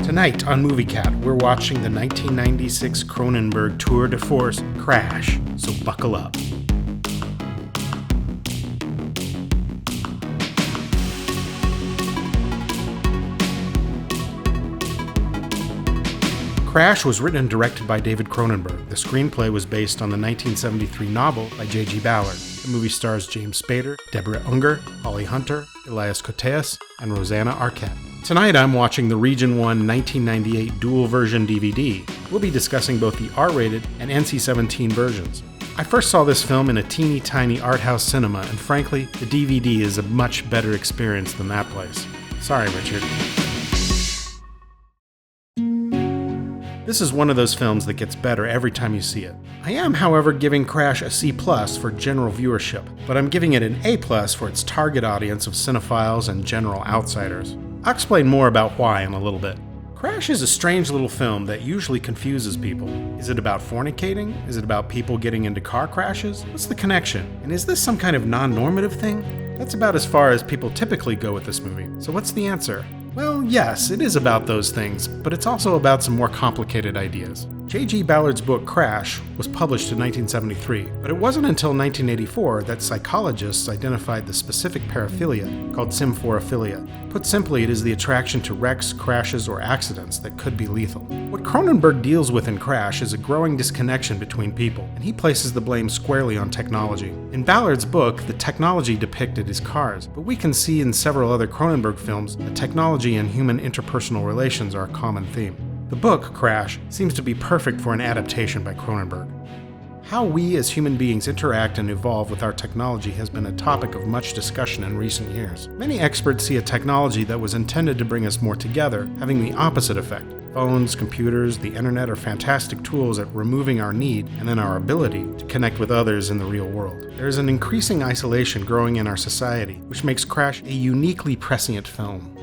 Tonight on Movie Cat, we're watching the 1996 Cronenberg tour de force, Crash, so buckle up. Crash was written and directed by David Cronenberg. The screenplay was based on the 1973 novel by J.G. Ballard. The movie stars James Spader, Deborah Unger, Holly Hunter, Elias Koteas, and Rosanna Arquette. Tonight I'm watching the Region 1 1998 dual version DVD. We'll be discussing both the R-rated and NC-17 versions. I first saw this film in a teeny tiny art house cinema, and frankly, the DVD is a much better experience than that place. Sorry, Richard. This is one of those films that gets better every time you see it. I am, however, giving Crash a C+ for general viewership, but I'm giving it an A+ for its target audience of cinephiles and general outsiders. I'll explain more about why in a little bit. Crash is a strange little film that usually confuses people. Is it about fornicating? Is it about people getting into car crashes? What's the connection? And is this some kind of non-normative thing? That's about as far as people typically go with this movie. So what's the answer? Well, yes, it is about those things, but it's also about some more complicated ideas. J.G. Ballard's book Crash was published in 1973, but it wasn't until 1984 that psychologists identified the specific paraphilia called symphorophilia. Put simply, it is the attraction to wrecks, crashes, or accidents that could be lethal. What Cronenberg deals with in Crash is a growing disconnection between people, and he places the blame squarely on technology. In Ballard's book, the technology depicted is cars, but we can see in several other Cronenberg films that technology and human interpersonal relations are a common theme. The book, Crash, seems to be perfect for an adaptation by Cronenberg. How we as human beings interact and evolve with our technology has been a topic of much discussion in recent years. Many experts see a technology that was intended to bring us more together having the opposite effect. Phones, computers, the internet are fantastic tools at removing our need and then our ability to connect with others in the real world. There is an increasing isolation growing in our society, which makes Crash a uniquely prescient film.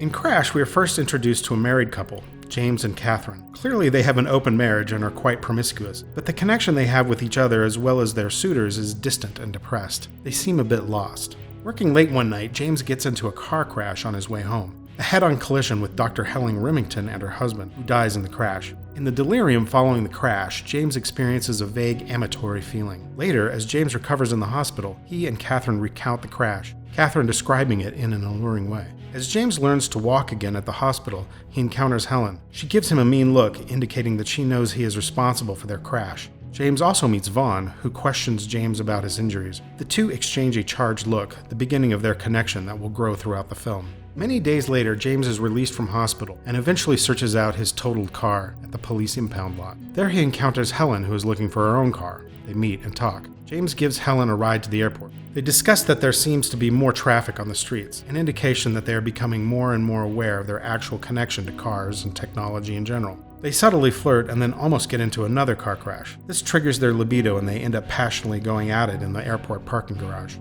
In Crash, we are first introduced to a married couple, James and Catherine. Clearly they have an open marriage and are quite promiscuous, but the connection they have with each other as well as their suitors is distant and depressed. They seem a bit lost. Working late one night, James gets into a car crash on his way home. A head-on collision with Dr. Helen Remington and her husband, who dies in the crash. In the delirium following the crash, James experiences a vague amatory feeling. Later, as James recovers in the hospital, he and Catherine recount the crash, Catherine describing it in an alluring way. As James learns to walk again at the hospital, he encounters Helen. She gives him a mean look, indicating that she knows he is responsible for their crash. James also meets Vaughn, who questions James about his injuries. The two exchange a charged look, the beginning of their connection that will grow throughout the film. Many days later, James is released from hospital and eventually searches out his totaled car at the police impound lot. There he encounters Helen, who is looking for her own car. They meet and talk. James gives Helen a ride to the airport. They discuss that there seems to be more traffic on the streets, an indication that they are becoming more and more aware of their actual connection to cars and technology in general. They subtly flirt and then almost get into another car crash. This triggers their libido and they end up passionately going at it in the airport parking garage.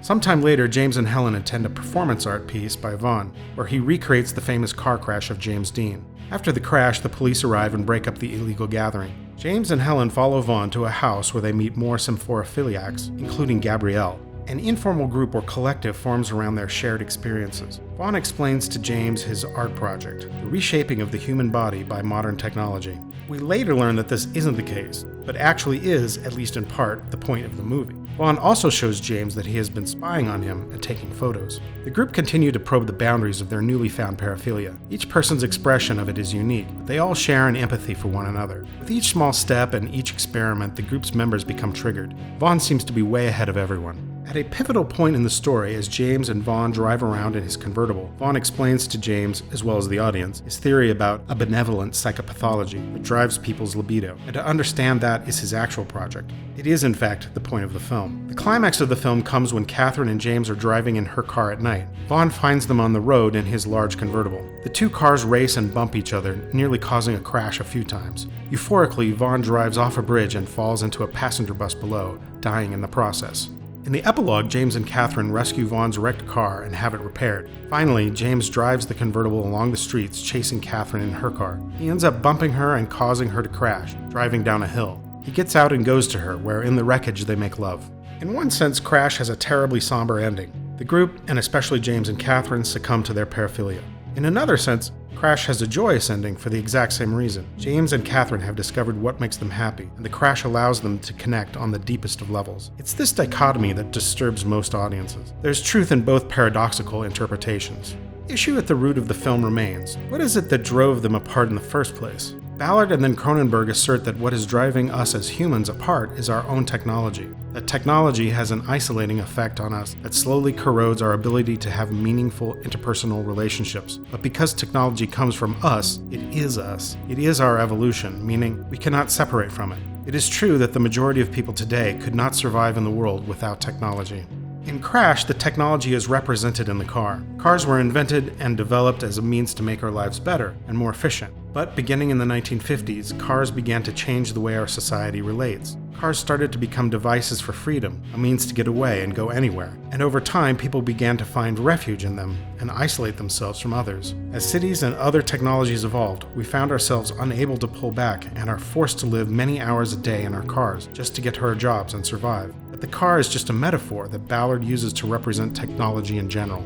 Sometime later, James and Helen attend a performance art piece by Vaughn, where he recreates the famous car crash of James Dean. After the crash, the police arrive and break up the illegal gathering. James and Helen follow Vaughn to a house where they meet more symphorophiliacs, including Gabrielle. An informal group or collective forms around their shared experiences. Vaughn explains to James his art project, the reshaping of the human body by modern technology. We later learn that this isn't the case, but actually is, at least in part, the point of the movie. Vaughn also shows James that he has been spying on him and taking photos. The group continue to probe the boundaries of their newly found paraphilia. Each person's expression of it is unique, but they all share an empathy for one another. With each small step and each experiment, the group's members become triggered. Vaughn seems to be way ahead of everyone. At a pivotal point in the story, as James and Vaughn drive around in his convertible, Vaughn explains to James, as well as the audience, his theory about a benevolent psychopathology that drives people's libido, and to understand that is his actual project. It is, in fact, the point of the film. The climax of the film comes when Catherine and James are driving in her car at night. Vaughn finds them on the road in his large convertible. The two cars race and bump each other, nearly causing a crash a few times. Euphorically, Vaughn drives off a bridge and falls into a passenger bus below, dying in the process. In the epilogue, James and Catherine rescue Vaughn's wrecked car and have it repaired. Finally, James drives the convertible along the streets, chasing Catherine in her car. He ends up bumping her and causing her to crash, driving down a hill. He gets out and goes to her, where in the wreckage they make love. In one sense, Crash has a terribly somber ending. The group, and especially James and Catherine, succumb to their paraphilia. In another sense, Crash has a joyous ending for the exact same reason. James and Catherine have discovered what makes them happy, and the crash allows them to connect on the deepest of levels. It's this dichotomy that disturbs most audiences. There's truth in both paradoxical interpretations. The issue at the root of the film remains. What is it that drove them apart in the first place? Ballard and then Cronenberg assert that what is driving us as humans apart is our own technology. That technology has an isolating effect on us that slowly corrodes our ability to have meaningful interpersonal relationships. But because technology comes from us. It is our evolution, meaning we cannot separate from it. It is true that the majority of people today could not survive in the world without technology. In Crash, the technology is represented in the car. Cars were invented and developed as a means to make our lives better and more efficient. But beginning in the 1950s, cars began to change the way our society relates. Cars started to become devices for freedom, a means to get away and go anywhere. And over time, people began to find refuge in them and isolate themselves from others. As cities and other technologies evolved, we found ourselves unable to pull back and are forced to live many hours a day in our cars just to get to our jobs and survive. But the car is just a metaphor that Ballard uses to represent technology in general.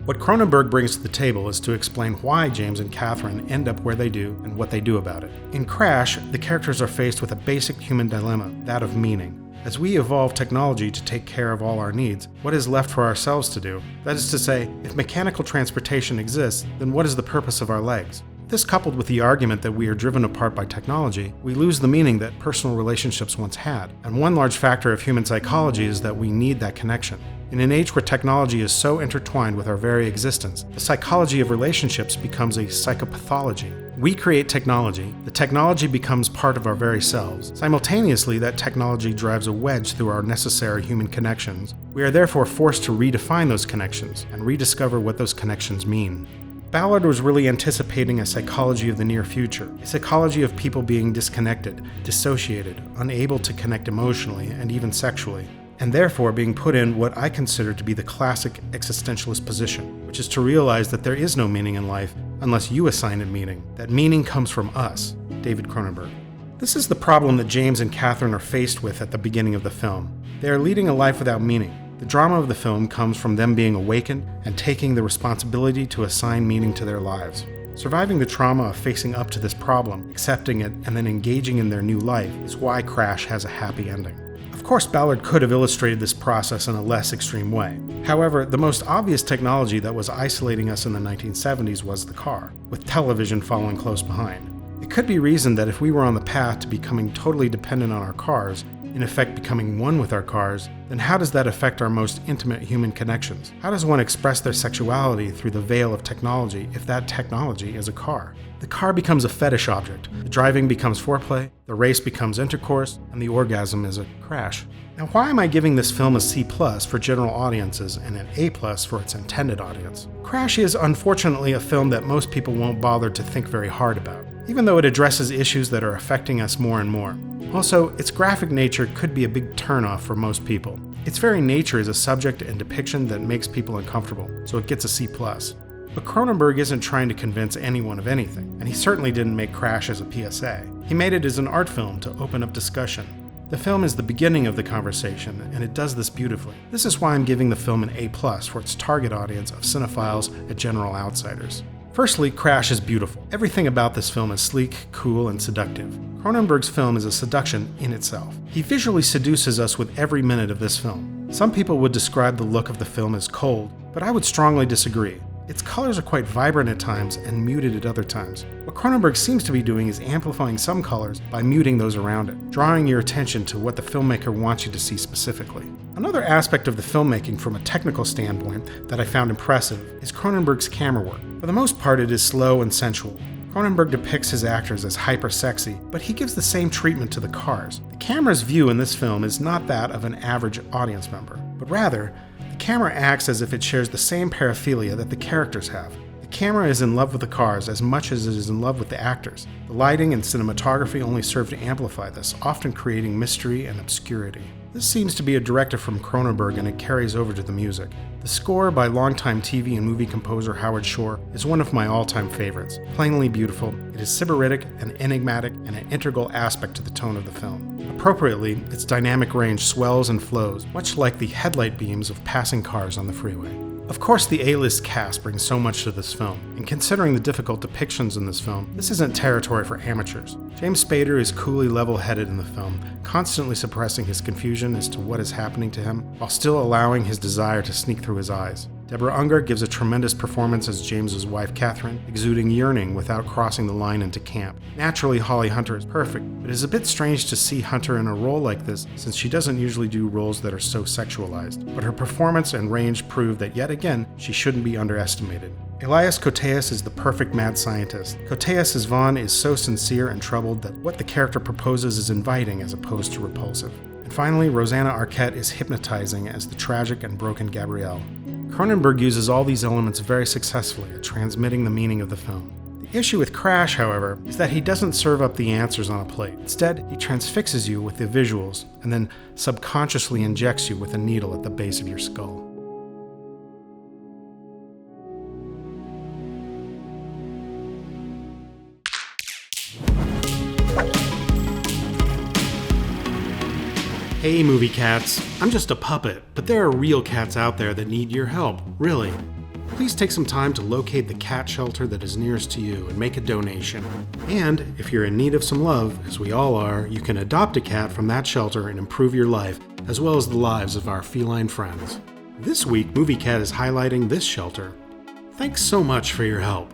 What Cronenberg brings to the table is to explain why James and Catherine end up where they do and what they do about it. In Crash, the characters are faced with a basic human dilemma, that of meaning. As we evolve technology to take care of all our needs, what is left for ourselves to do? That is to say, if mechanical transportation exists, then what is the purpose of our legs? This, coupled with the argument that we are driven apart by technology, we lose the meaning that personal relationships once had. And one large factor of human psychology is that we need that connection. In an age where technology is so intertwined with our very existence, the psychology of relationships becomes a psychopathology. We create technology, the technology becomes part of our very selves. Simultaneously, that technology drives a wedge through our necessary human connections. We are therefore forced to redefine those connections and rediscover what those connections mean. Ballard was really anticipating a psychology of the near future, a psychology of people being disconnected, dissociated, unable to connect emotionally and even sexually, and therefore being put in what I consider to be the classic existentialist position, which is to realize that there is no meaning in life unless you assign it meaning. That meaning comes from us, David Cronenberg. This is the problem that James and Catherine are faced with at the beginning of the film. They are leading a life without meaning. The drama of the film comes from them being awakened and taking the responsibility to assign meaning to their lives. Surviving the trauma of facing up to this problem, accepting it, and then engaging in their new life is why Crash has a happy ending. Of course, Ballard could have illustrated this process in a less extreme way. However, the most obvious technology that was isolating us in the 1970s was the car, with television following close behind. It could be reasoned that if we were on the path to becoming totally dependent on our cars, in effect becoming one with our cars, then how does that affect our most intimate human connections? How does one express their sexuality through the veil of technology if that technology is a car? The car becomes a fetish object, the driving becomes foreplay, the race becomes intercourse, and the orgasm is a crash. Now, why am I giving this film a C+ for general audiences and an A+ for its intended audience? Crash is unfortunately a film that most people won't bother to think very hard about, even though it addresses issues that are affecting us more and more. Also, its graphic nature could be a big turnoff for most people. Its very nature is a subject and depiction that makes people uncomfortable, so it gets a C+. But Cronenberg isn't trying to convince anyone of anything, and he certainly didn't make Crash as a PSA. He made it as an art film to open up discussion. The film is the beginning of the conversation, and it does this beautifully. This is why I'm giving the film an A+ for its target audience of cinephiles and general outsiders. Firstly, Crash is beautiful. Everything about this film is sleek, cool, and seductive. Cronenberg's film is a seduction in itself. He visually seduces us with every minute of this film. Some people would describe the look of the film as cold, but I would strongly disagree. Its colors are quite vibrant at times and muted at other times. What Cronenberg seems to be doing is amplifying some colors by muting those around it, drawing your attention to what the filmmaker wants you to see specifically. Another aspect of the filmmaking from a technical standpoint that I found impressive is Cronenberg's camera work. For the most part, it is slow and sensual. Cronenberg depicts his actors as hyper-sexy, but he gives the same treatment to the cars. The camera's view in this film is not that of an average audience member, but rather, the camera acts as if it shares the same paraphilia that the characters have. The camera is in love with the cars as much as it is in love with the actors. The lighting and cinematography only serve to amplify this, often creating mystery and obscurity. This seems to be a directive from Cronenberg, and it carries over to the music. The score by longtime TV and movie composer Howard Shore is one of my all-time favorites. Plainly beautiful, it is sybaritic and enigmatic and an integral aspect to the tone of the film. Appropriately, its dynamic range swells and flows, much like the headlight beams of passing cars on the freeway. Of course, the A-list cast brings so much to this film, and considering the difficult depictions in this film, this isn't territory for amateurs. James Spader is coolly level-headed in the film, constantly suppressing his confusion as to what is happening to him, while still allowing his desire to sneak through his eyes. Deborah Unger gives a tremendous performance as James's wife Catherine, exuding yearning without crossing the line into camp. Naturally, Holly Hunter is perfect, but it is a bit strange to see Hunter in a role like this since she doesn't usually do roles that are so sexualized. But her performance and range prove that yet again, she shouldn't be underestimated. Elias Koteas is the perfect mad scientist. Koteas as Vaughn is so sincere and troubled that what the character proposes is inviting as opposed to repulsive. And finally, Rosanna Arquette is hypnotizing as the tragic and broken Gabrielle. Cronenberg uses all these elements very successfully at transmitting the meaning of the film. The issue with Crash, however, is that he doesn't serve up the answers on a plate. Instead, he transfixes you with the visuals and then subconsciously injects you with a needle at the base of your skull. Hey movie cats, I'm just a puppet, but there are real cats out there that need your help, really. Please take some time to locate the cat shelter that is nearest to you and make a donation. And if you're in need of some love, as we all are, you can adopt a cat from that shelter and improve your life, as well as the lives of our feline friends. This week, Movie Cat is highlighting this shelter. Thanks so much for your help.